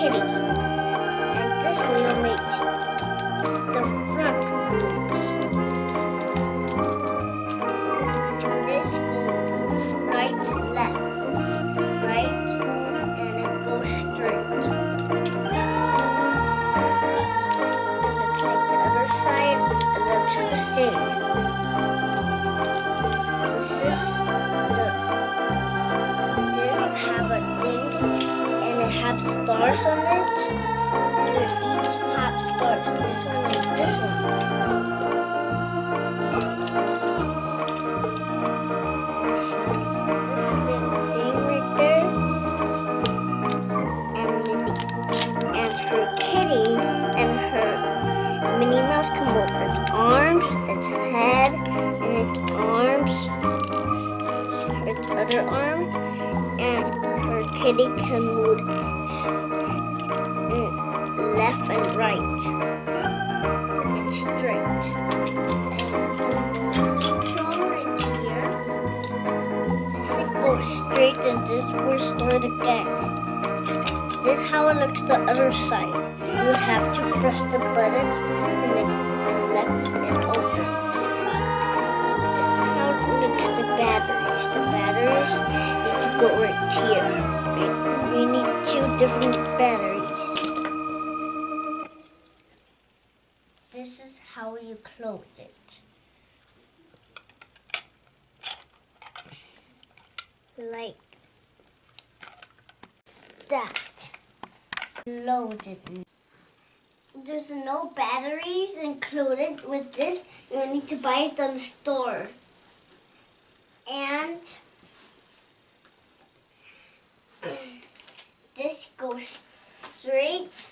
kitty. And this wheel makes the front moves. This goes right, left, right, and it goes straight. Looks like the other side, it looks the same. This have a thing, and it has stars on it. They each have stars. This one and this one. This little thing right there, and Minnie, and her kitty, and her Minnie Mouse can move its arms, its head, and its arms, its other arm, and her kitty can move left and right and straight. And right here, this it goes straight and this will start again. This is how it looks the other side. You have to press the button and it lets it opens. This is how it looks the batteries. The batteries need to go right here. We need 2 different batteries. This is how you close it. Like that. Loaded. There's no batteries included with this. You need to buy it on the store. And this goes straight.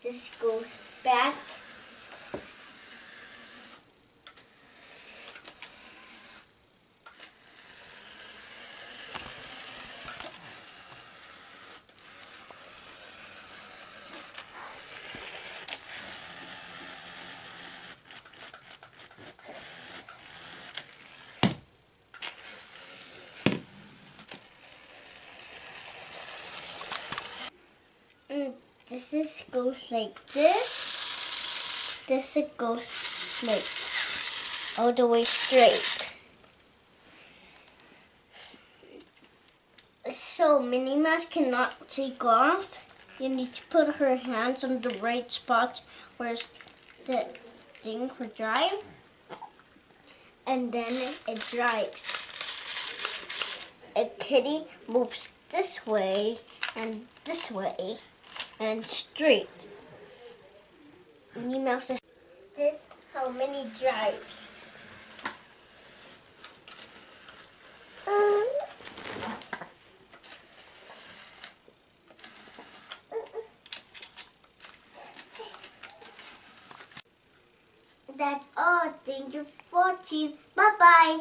This goes back. This goes like this. This it goes like all the way straight. So Minnie Mouse cannot take off. You need to put her hands on the right spot where the thing would drive. And then it drives. A kitty moves this way and this way. And straight. Minnie Mouse. This is how Minnie drives. That's all. Thank you for watching. Bye bye.